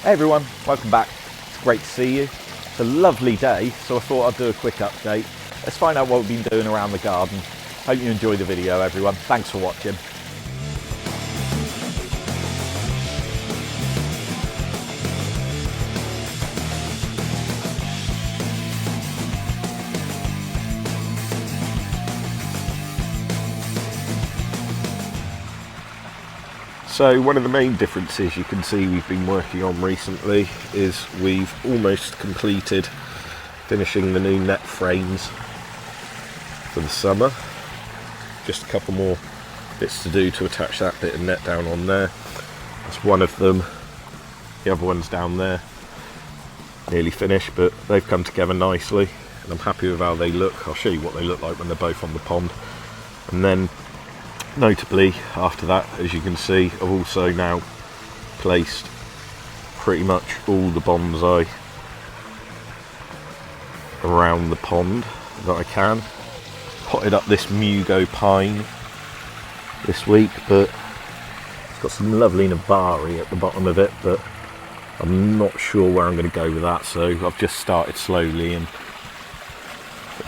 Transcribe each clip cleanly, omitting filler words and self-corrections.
Hey everyone, welcome back. It's great to see you. It's a lovely day, so I thought I'd do a quick update. Let's find out what we've been doing around the garden. Hope you enjoy the video, everyone. Thanks for watching. So one of the main differences you can see we've been working on recently is we've almost completed finishing the new net frames for the summer. Just a couple more bits to do to attach that bit of net down on there. That's one of them. The other one's down there, nearly finished, but they've come together nicely and I'm happy with how they look. I'll show you what they look like when they're both on the pond. And then notably, after that, as you can see, I've also now placed pretty much all the bonsai around the pond that I can. Potted up this Mugo pine this week, but it's got some lovely Navari at the bottom of it, but I'm not sure where I'm going to go with that, so I've just started slowly and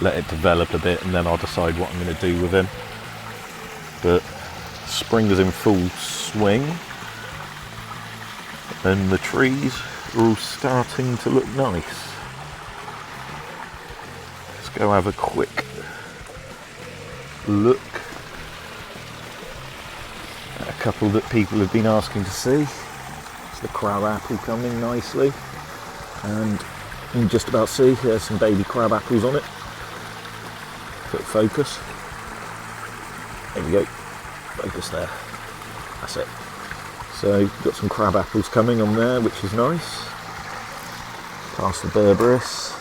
let it develop a bit, and then I'll decide what I'm going to do with him. But spring is in full swing and the trees are all starting to look nice. Let's go have a quick look at a couple that people have been asking to see. It's the crab apple coming nicely, and you can just about see there's some baby crab apples on it. Quick focus. There we go, focus there, that's it. So you've got some crab apples coming on there, which is nice. Past the berberis.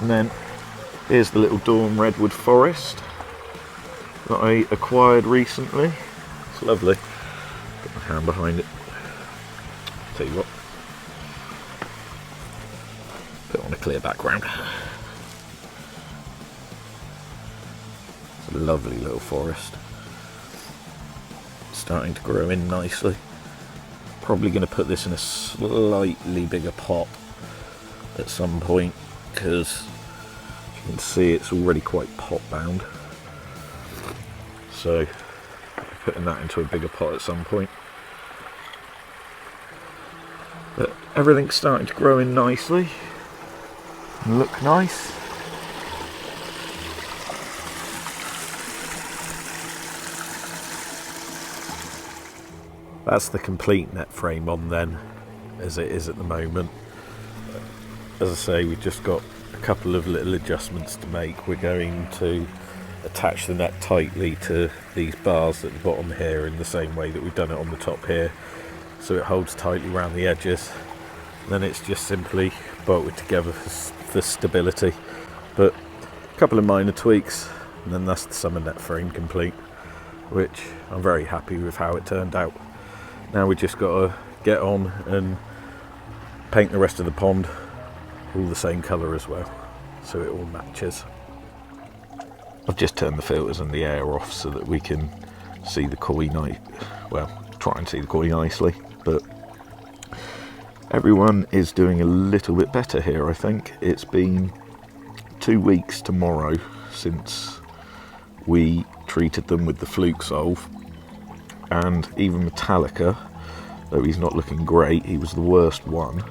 And then here's the little Dawn redwood forest that I acquired recently. It's lovely. Put my hand behind it. Tell you what, put it on a clear background. A lovely little forest, starting to grow in nicely. Probably going to put this in a slightly bigger pot at some point, because you can see it's already quite pot bound, so putting that into a bigger pot at some point. But everything's starting to grow in nicely and look nice. That's the complete net frame on then, as it is at the moment. As I say, we've just got a couple of little adjustments to make. We're going to attach the net tightly to these bars at the bottom here in the same way that we've done it on the top here, so it holds tightly around the edges. And then it's just simply bolted together for stability. But a couple of minor tweaks, and then that's the summer net frame complete, which I'm very happy with how it turned out. Now we just got to get on and paint the rest of the pond all the same colour as well, so it all matches. I've just turned the filters and the air off so that we can see the koi try and see the koi nicely, but everyone is doing a little bit better here, I think. It's been 2 weeks tomorrow since we treated them with the Fluke solve. And even Metallica, though he's not looking great, he was the worst one.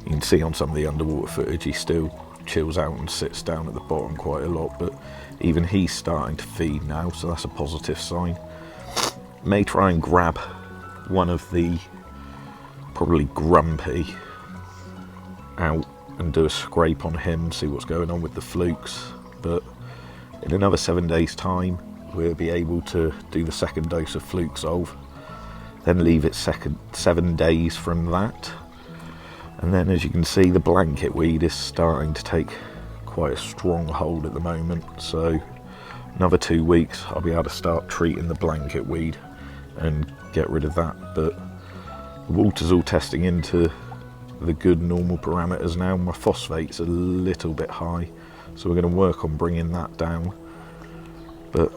You can see on some of the underwater footage he still chills out and sits down at the bottom quite a lot, but even he's starting to feed now, so that's a positive sign. May try and grab one of the probably grumpy out and do a scrape on him, see what's going on with the flukes, but in another 7 days time we'll be able to do the second dose of Fluke solve, then leave it 7 days from that, and then as you can see the blanket weed is starting to take quite a strong hold at the moment, so another 2 weeks I'll be able to start treating the blanket weed and get rid of that. But the water's all testing into the good normal parameters now. My phosphate's a little bit high, so we're going to work on bringing that down, but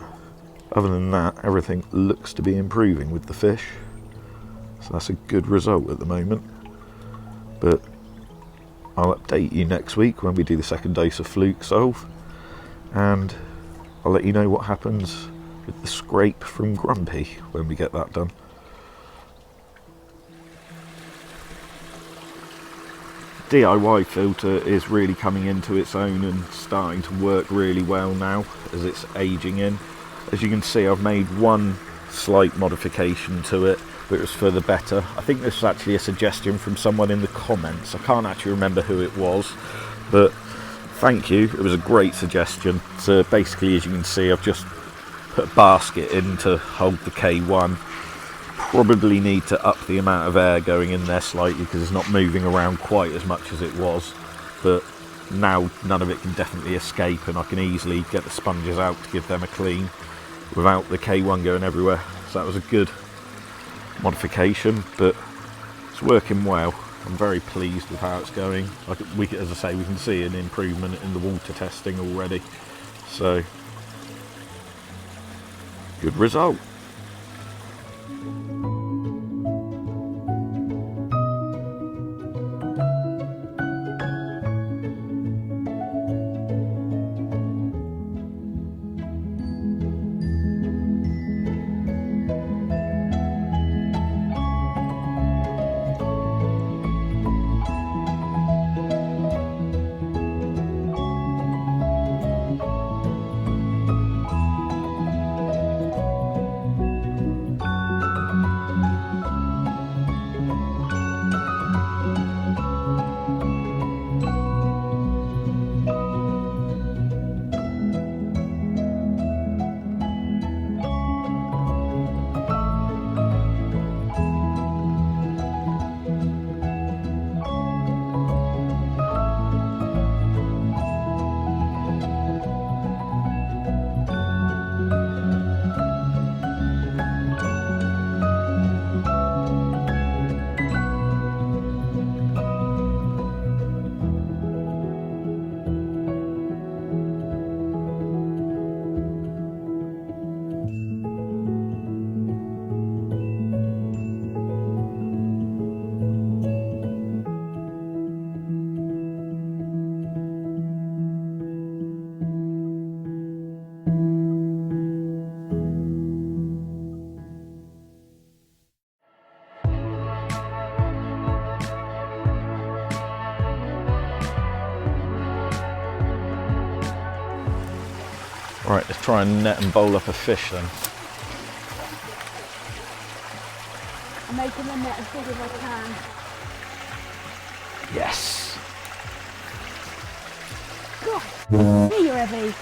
other than that everything looks to be improving with the fish, so that's a good result at the moment. But I'll update you next week when we do the second dose of Fluke Solve, and I'll let you know what happens with the scrape from Grumpy when we get that done. DIY filter is really coming into its own and starting to work really well now as it's aging in. As you can see, I've made one slight modification to it, but it was for the better. I think this was actually a suggestion from someone in the comments. I can't actually remember who it was, but thank you. It was a great suggestion. So basically, as you can see, I've just put a basket in to hold the K1. Probably need to up the amount of air going in there slightly because it's not moving around quite as much as it was, but now none of it can definitely escape, and I can easily get the sponges out to give them a clean without the K1 going everywhere. So that was a good modification, but it's working well. I'm very pleased with how it's going. As I say, we can see an improvement in the water testing already, so good result. Right, let's try and net and bowl up a fish then. I'm making the net as big as I can. Yes! God, you're heavy.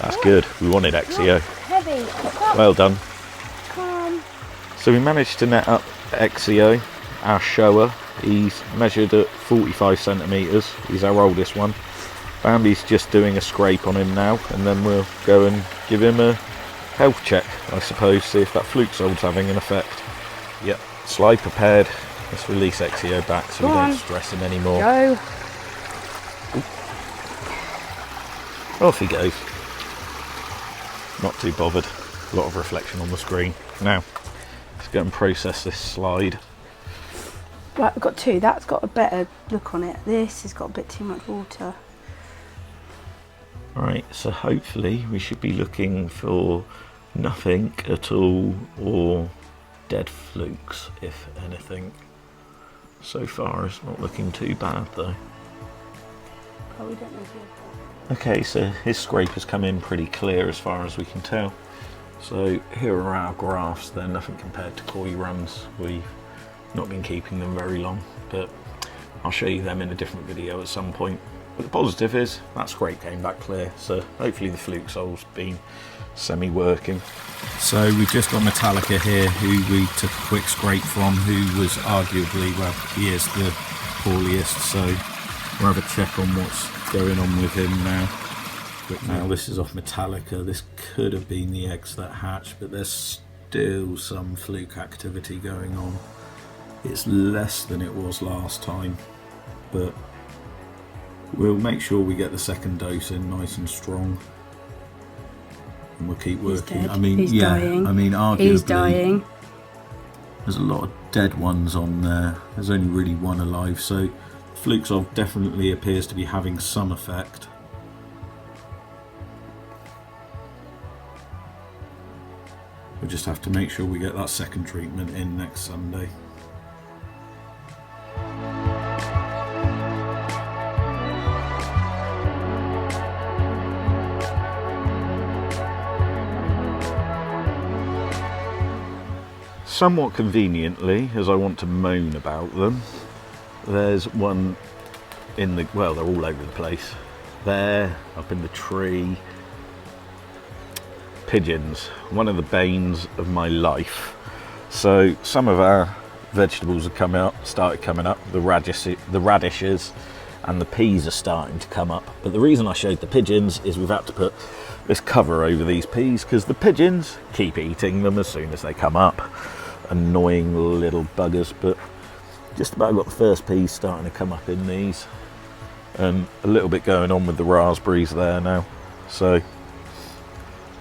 That's good. We wanted XEO. Heavy. Come. Well done. Come. So we managed to net up XEO, our shower. He's measured at 45 centimetres. He's our oldest one. Bambi's just doing a scrape on him now, and then we'll go and give him a health check, I suppose, see if that Fluke Solve's having an effect. Yep, slide prepared. Let's release XEO back so we don't stress him anymore. Go. Off he goes. Not too bothered. A lot of reflection on the screen. Now, let's go and process this slide. Right, we've got two. That's got a better look on it. This has got a bit too much water. Right, so hopefully we should be looking for nothing at all or dead flukes, if anything. So far it's not looking too bad though. Oh, we don't know if Okay, so his scrape has come in pretty clear as far as we can tell. So here are our graphs. They're nothing compared to koi runs. We've not been keeping them very long, but I'll show you them in a different video at some point. But the positive is that scrape came back clear, so hopefully the Fluke Solve's been semi-working. So we've just got Metallica here, who we took a quick scrape from, who was arguably, well, he is the poorliest, so we'll have a check on what's going on with him now. But now this is off Metallica. This could have been the eggs that hatched, but there's still some fluke activity going on. It's less than it was last time, but we'll make sure we get the second dose in nice and strong, and we'll keep working. He's dead. I mean, He's yeah, dying. I mean, arguably, He's dying. There's a lot of dead ones on there. There's only really one alive, so Fluke Solve definitely appears to be having some effect. We'll just have to make sure we get that second treatment in next Sunday. Somewhat conveniently, as I want to moan about them, there's one in the, well, they're all over the place. There, up in the tree. Pigeons, one of the banes of my life. So some of our vegetables have started coming up, the radishes and the peas are starting to come up. But the reason I showed the pigeons is we've had to put this cover over these peas because the pigeons keep eating them as soon as they come up. Annoying little buggers, but just about got the first peas starting to come up in these, and a little bit going on with the raspberries there now, so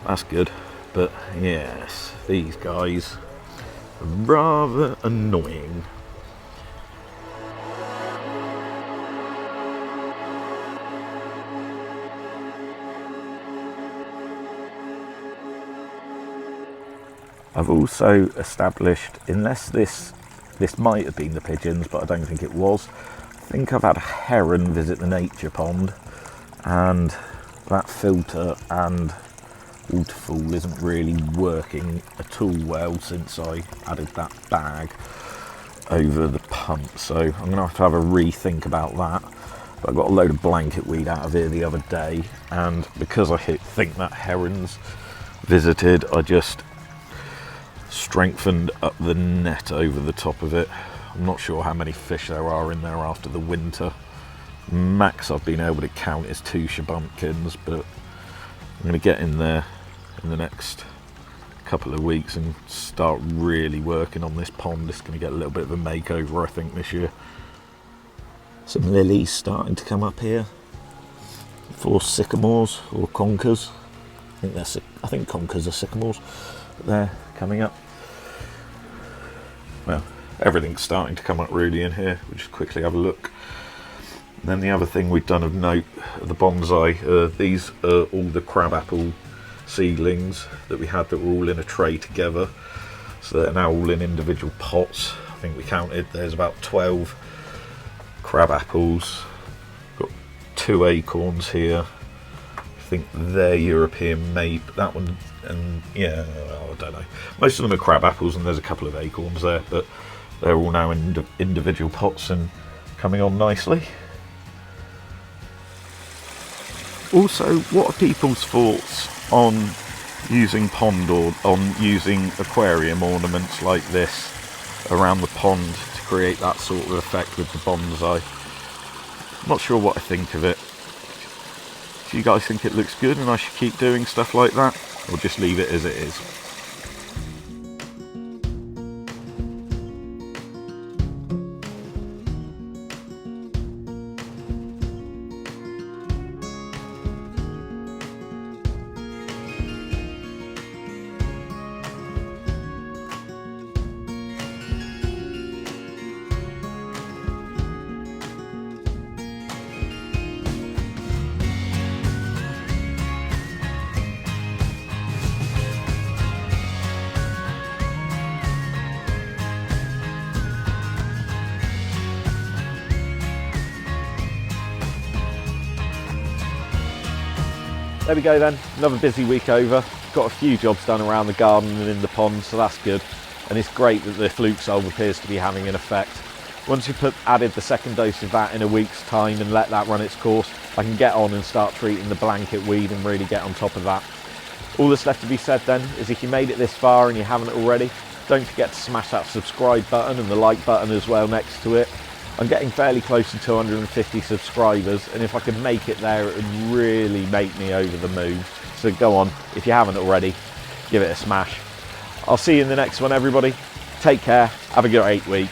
that's good. But yes, these guys are rather annoying. I've also established, unless this might have been the pigeons, but I don't think it was, I think I've had a heron visit the nature pond, and that filter and waterfall isn't really working at all well since I added that bag over the pump, so I'm going to have a rethink about that. But I got a load of blanket weed out of here the other day, and because I think that heron's visited, I just strengthened up the net over the top of it. I'm not sure how many fish there are in there after the winter. Max I've been able to count is 2 shabumpkins, but I'm going to get in there in the next couple of weeks and start really working on this pond. It's going to get a little bit of a makeover, I think, this year. Some lilies starting to come up here. 4 sycamores or conkers. I think conkers are sycamores, but they're coming up. Well, everything's starting to come up really in here. We'll just quickly have a look. And then the other thing we've done of note, the bonsai, these are all the crabapple seedlings that we had that were all in a tray together. So they're now all in individual pots. I think we counted, there's about 12 crab apples. Got 2 acorns here. I think they're European maple, that one, and yeah, I don't know. Most of them are crab apples and there's a couple of acorns there, but they're all now in individual pots and coming on nicely. Also, what are people's thoughts on using pond or on using aquarium ornaments like this around the pond to create that sort of effect with the bonsai? I'm not sure what I think of it. Do you guys think it looks good and I should keep doing stuff like that, or just leave it as it is? There we go then, another busy week over. Got a few jobs done around the garden and in the pond, so that's good. And it's great that the Fluke Solve appears to be having an effect. Once you've added the second dose of that in a week's time and let that run its course, I can get on and start treating the blanket weed and really get on top of that. All that's left to be said then is if you made it this far and you haven't already, don't forget to smash that subscribe button and the like button as well next to it. I'm getting fairly close to 250 subscribers, and if I could make it there, it would really make me over the moon. So go on, if you haven't already, give it a smash. I'll see you in the next one, everybody. Take care, have a great week.